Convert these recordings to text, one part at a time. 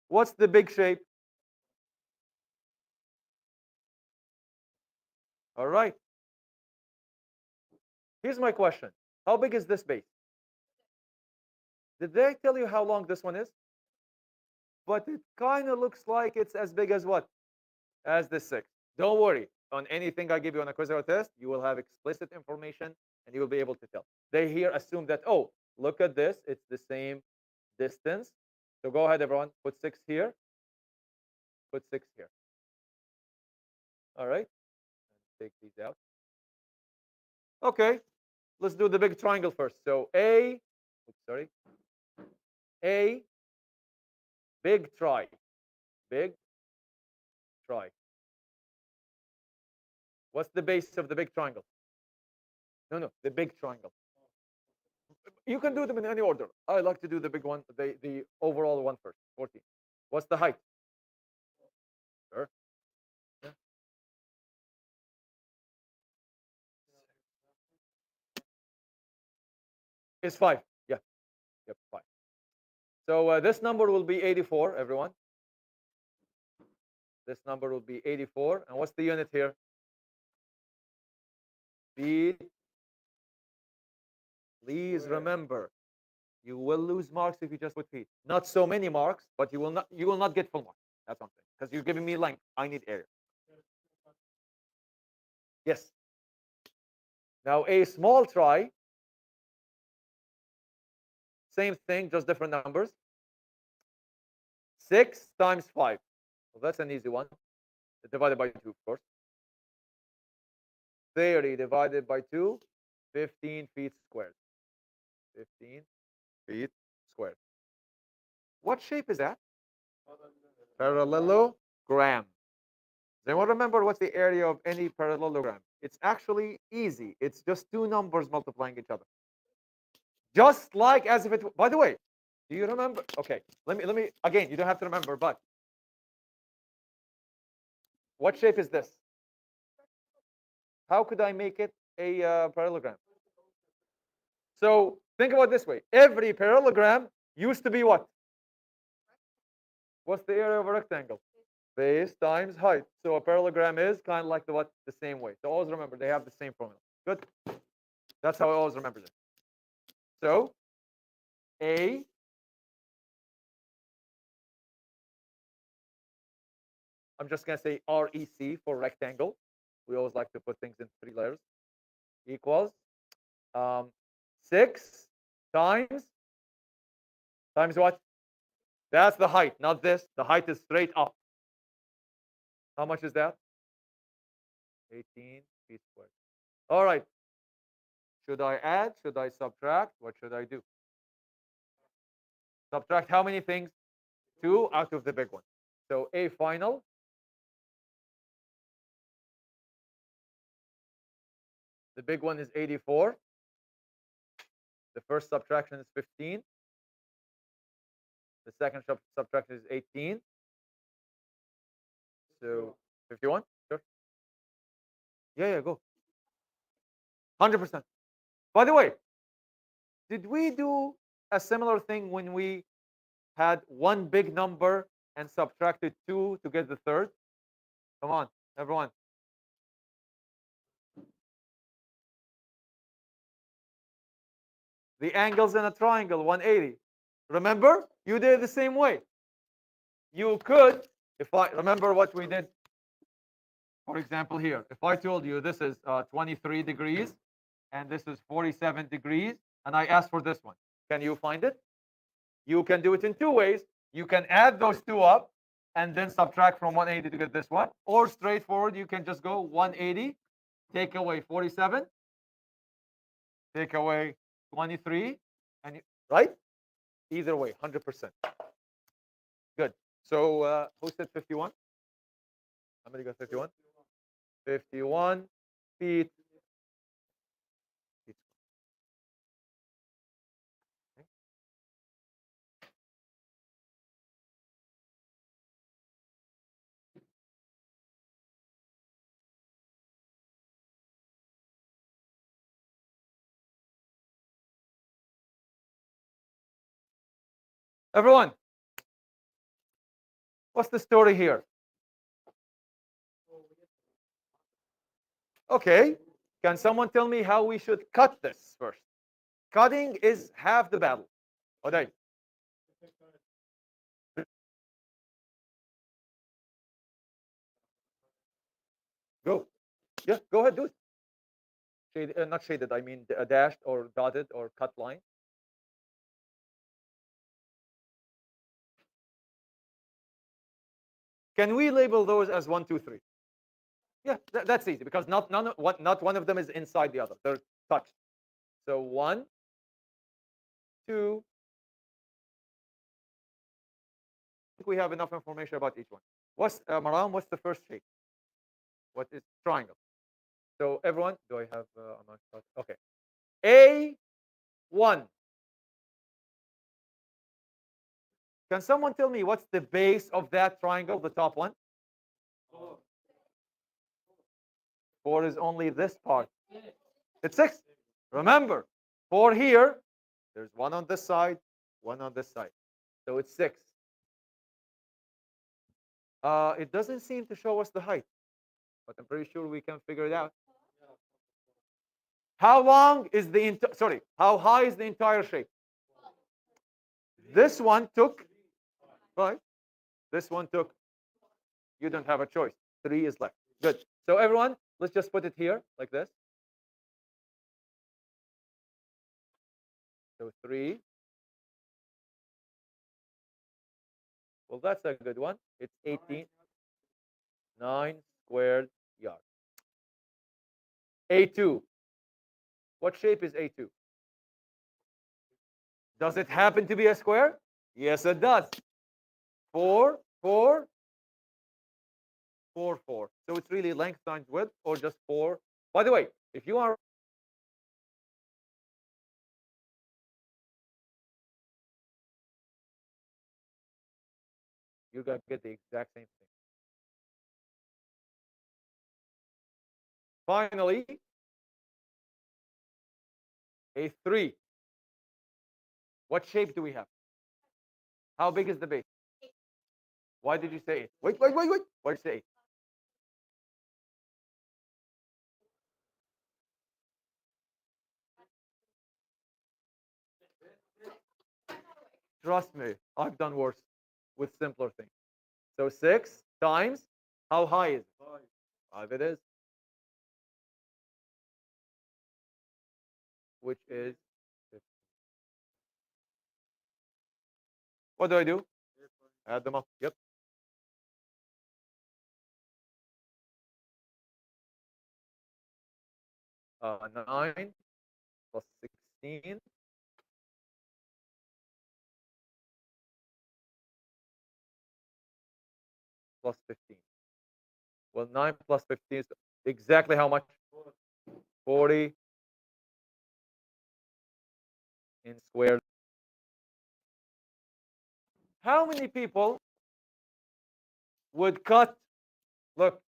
What's the big shape? All right. Here's my question. How big is this base? Did they tell you how long this one is? But it kind of looks like it's as big as what? As the 6. Don't worry. On anything I give you on a quiz or a test, you will have explicit information and you will be able to tell. They here assume that, oh, look at this. It's the same distance. So go ahead, everyone. Put 6 here. Put 6 here. All right. Take these out. Okay. Let's do the big triangle first. So A, big try. Big try. What's the base of the big triangle? No, the big triangle. You can do them in any order. I like to do the big one, the overall one first. 14. What's the height? Sure. Yeah. It's 5. Yeah. Yep. 5. So this number will be 84, everyone. This number will be 84. And what's the unit here? Feet. Please remember, you will lose marks if you just put feet. Not so many marks, but you will not get full marks. That's something. Because you're giving me length. I need area. Yes. Now a small try, same thing, just different numbers. 6 times 5. Well, that's an easy one. Divided by 2, of course. 30 divided by 2, 15 feet squared. 15 feet squared. What shape is that? Parallelogram. Does anyone remember what's the area of any parallelogram? It's actually easy. It's just two numbers multiplying each other. Just like as if it. By the way, do you remember? Okay, let me again. You don't have to remember, but what shape is this? How could I make it a parallelogram? So think about it this way. Every parallelogram used to be what? What's the area of a rectangle? Base times height. So a parallelogram is kind of like the same way. So always remember they have the same formula. Good. That's how I always remember this. So A, I'm just gonna say REC for rectangle. We always like to put things in 3 letters. Equals um, 6 times what? That's the height, not this. The height is straight up. How much is that? 18 feet squared. All right. Should I add? Should I subtract? What should I do? Subtract how many things? 2 out of the big one. So A final. The big one is 84. The first subtraction is 15. The second subtraction is 18. So 51. Sure. Yeah, go. 100%. By the way, did we do a similar thing when we had one big number and subtracted 2 to get the third? Come on, everyone. The angles in a triangle, 180. Remember? You did it the same way. You could, if I remember what we did, for example, here, if I told you this is 23 degrees and this is 47 degrees, and I asked for this one, can you find it? You can do it in 2 ways. You can add those 2 up and then subtract from 180 to get this one, or straightforward, you can just go 180, take away 47, take away 23, and right? Either way, 100%. Good. So who said 51? How many got 51? 51 feet. Okay. Everyone, What's the story here? Okay, can someone tell me how we should cut this first? Cutting is half the battle. Okay. Go. Yeah, go ahead, do it. Not shaded, I mean dashed or dotted or cut line. Can we label those as 1, 2, 3? Yeah, that's easy because not one of them is inside the other. They're touched. So 1, 2. I think we have enough information about each one. What's Maram? What's the first shape? What is triangle? So everyone, do I have okay. A1. Can someone tell me what's the base of that triangle, the top one? 4 is only this part. It's 6. Remember, 4 here. There's 1 on this side, 1 on this side. So it's 6. It doesn't seem to show us the height, but I'm pretty sure we can figure it out. How long is the how high is the entire shape? This one took, right? This one took, you don't have a choice. 3 is left. Good. So everyone, let's just put it here like this. So 3. Well, that's a good one. It's 18. 9 squared yards. A2. What shape is A2? Does it happen to be a square? Yes, it does. 4, 4, 4, 4. So it's really length times width or just 4. By the way, if you are you're going to get the exact same thing. Finally, A3. What shape do we have? How big is the base? Why did you say 8? Wait. Why did you say 8? Trust me, I've done worse with simpler things. So 6 times, how high is it? 5 it is. Which is 15. What do? Add them up. Yep. 9 plus 16 plus 15. Well, 9 plus 15 is exactly how much? 40 in squared. How many people would cut, look,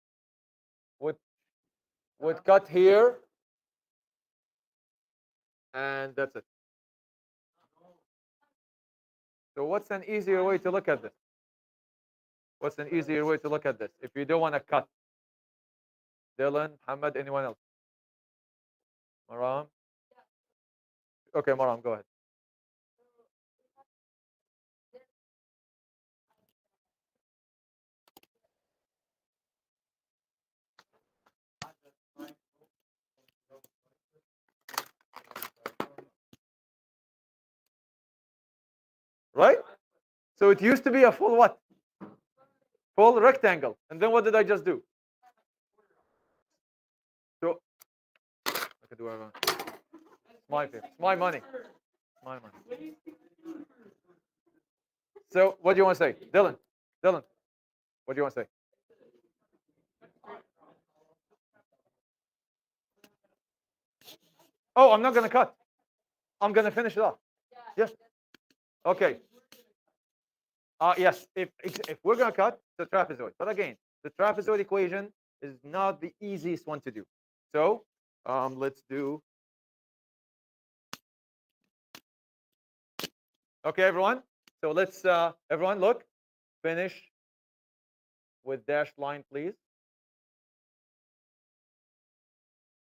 would cut here, and that's it. So what's an easier way to look at this? What's an easier way to look at this? If you don't want to cut. Dylan, Muhammad, anyone else? Maram? Okay, Maram, go ahead. Right? So it used to be a full what? Full rectangle. And then what did I just do? So I can do whatever. It's my favorite. It's my money. It's my money. So what do you want to say? Dylan, what do you want to say? Oh, I'm not going to cut. I'm going to finish it off. Yes. Okay. Yes, if we're going to cut the trapezoid. But again, the trapezoid equation is not the easiest one to do. So let's do. Okay, everyone. So let's, everyone, look, finish with dashed line, please.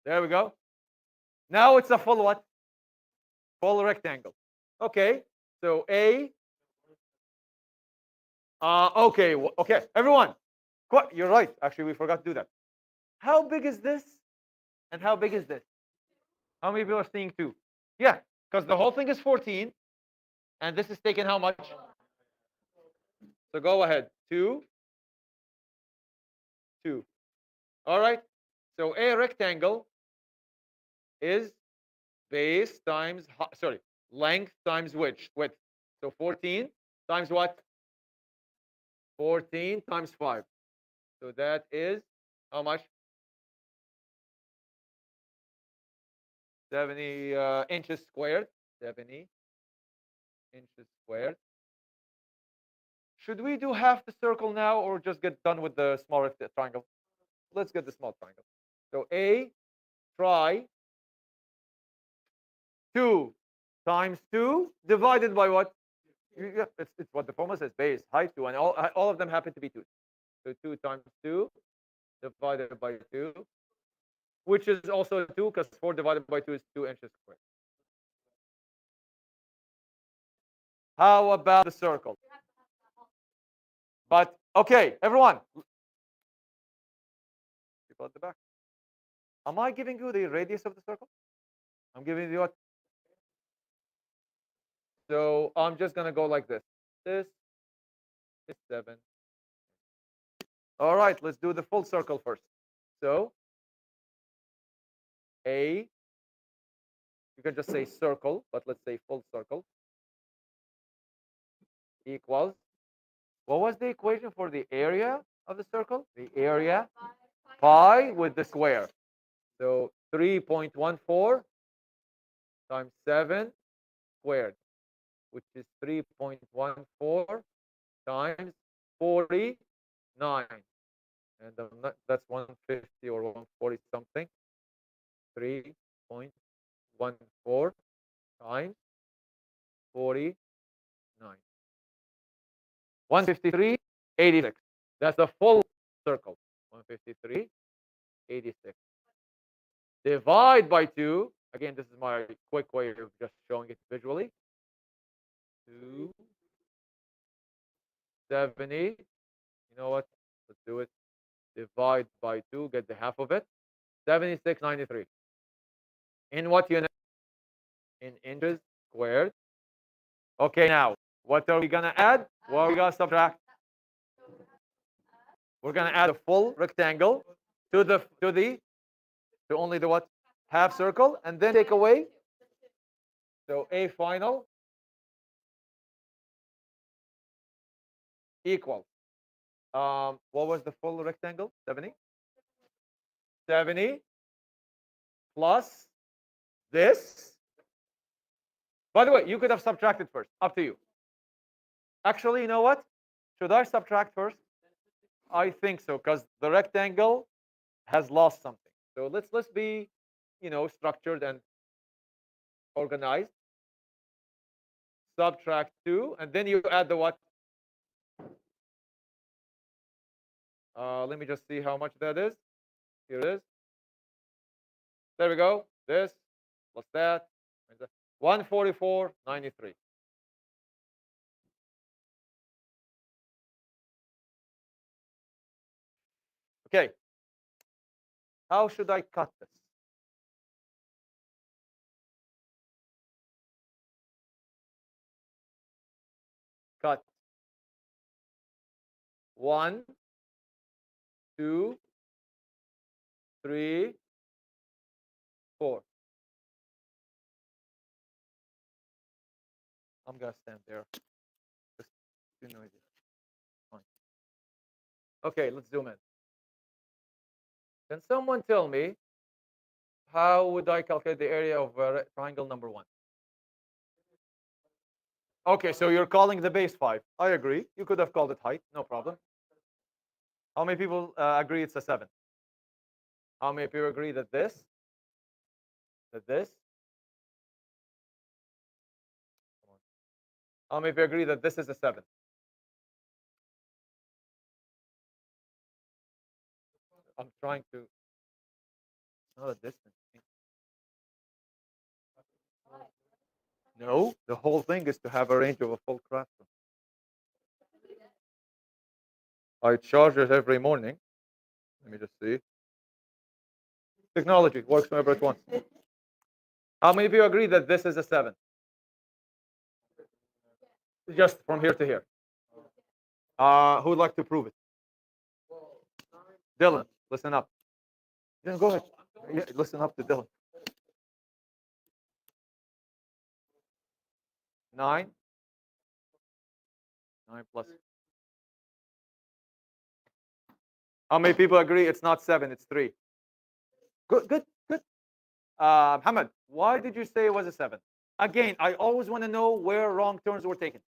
There we go. Now it's a full what? Full rectangle. Okay. So A. Okay. Okay. Everyone. You're right. Actually, we forgot to do that. How big is this? And how big is this? How many people are seeing 2? Yeah, because the whole thing is 14, and this is taking how much? So go ahead. 2, 2. All right. So a rectangle is base times length times width. So 14 times what? 14 times 5. So that is how much? 70 inches squared. 70 inches squared. Should we do half the circle now, or just get done with the small triangle? Let's get the small triangle. So A try 2 times 2 divided by what? Yeah, it's what the formula says, base, height 2, and all of them happen to be 2. So 2 times 2 divided by 2, which is also 2, because 4 divided by 2 is 2 inches squared. How about the circle? But, okay, everyone. People at the back. Am I giving you the radius of the circle? I'm giving you what? So I'm just going to go like this. This is 7. All right, let's do the full circle first. So A, you can just say circle, but let's say full circle, equals, what was the equation for the area of the circle? The area pi with the square. So 3.14 times 7 squared, which is 3.14 times 49. And that's 150 or 140 something. 3.14 times 49. 153.86. That's a full circle. 153.86. Divide by 2. Again, this is my quick way of just showing it visually. 270. You know what? Let's do it. Divide by 2. Get the half of it. 76.93. In what unit? In inches squared. Okay, now, what are we going to add? What are we going to subtract? We're going to add a full rectangle to only the what? Half circle, and then take away. So A final equal. What was the full rectangle? 70. 70 plus this. By the way, you could have subtracted first. Up to you. Actually, you know what? Should I subtract first? I think so, because the rectangle has lost something. So let's be, structured and organized. Subtract 2, and then you add the what? Let me just see how much that is. Here it is. There we go. This plus that. 144.93. Okay. How should I cut this? Cut 1, 2, 3, 4. I'm gonna stand there. Just too noisy. Fine. Okay, let's zoom in. Can someone tell me how would I calculate the area of triangle number 1? Okay, so you're calling the base 5. I agree. You could have called it height. No problem. How many people agree it's a 7? How many people agree that this? How many people agree that this is a 7? I'm trying to. Not a distance. No, the whole thing is to have a range of a full classroom. I charge it every morning. Let me just see. Technology works whenever it wants. How many of you agree that this is a 7? Just from here to here. Who would like to prove it? Dylan, listen up. Dylan, go ahead. Yeah, listen up to Dylan. 9. 9 plus. How many people agree it's not 7, it's 3? Good, good, good. Hamad, why did you say it was a 7? Again, I always want to know where wrong turns were taken.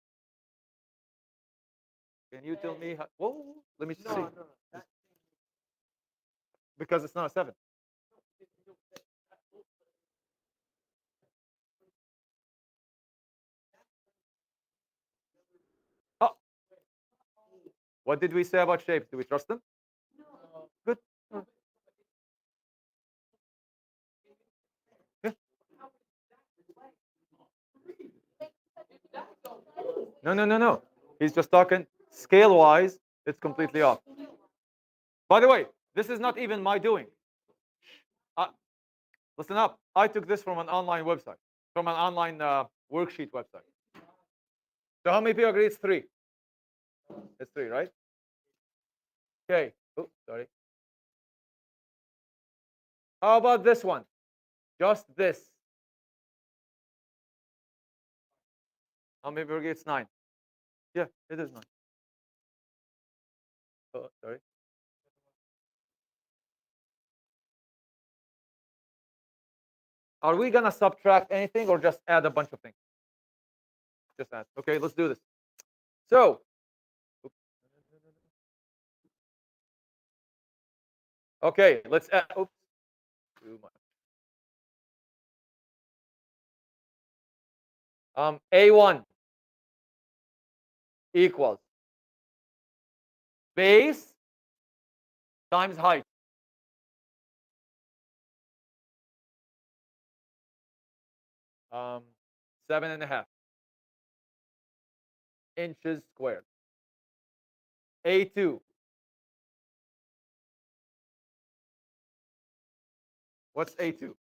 Can you tell me? Whoa, let me see. No. Because it's not a 7. Oh, what did we say about shapes? Do we trust them? No. Good. Yeah. No, no, no, no. He's just talking scale-wise. It's completely off. By the way, this is not even my doing. Listen up. I took this from an online website, from an online worksheet website. So how many people agree it's 3? It's 3, right? Okay. Oh, sorry. How about this one? Just this. How many people agree it's 9? Yeah, it is 9. Oh, sorry. Are we gonna subtract anything or just add a bunch of things? Just add. Okay, let's do this. So, okay, let's add. Oops, too much. A1 equals base times height. Um, 7.5 inches squared. A2. What's A2?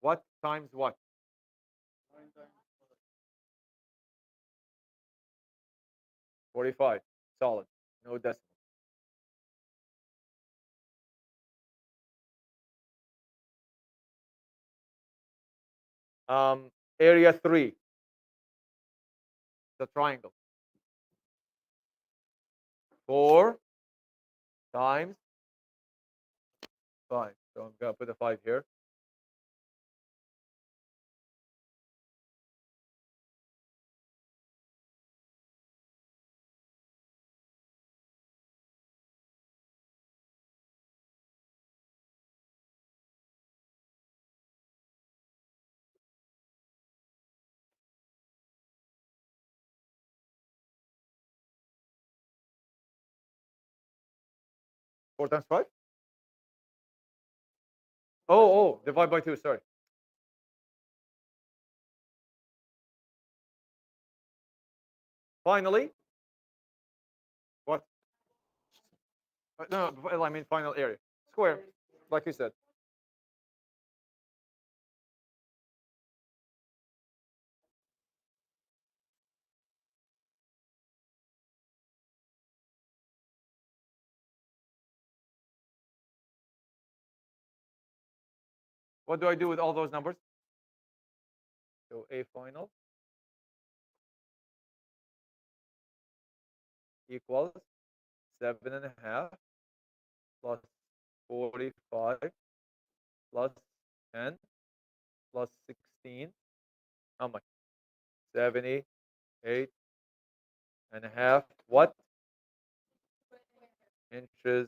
What times what? 45. Solid. No decimal. Area 3. The triangle. 4 times 5. So I'm gonna put a 5 here. Four times 5? Oh, divide by 2. Sorry. Finally, what? No, I mean final area. Square, like you said. What do I do with all those numbers? So A final equals 7.5 plus 45 plus 10 plus 16. How much? 78.5 what? Inches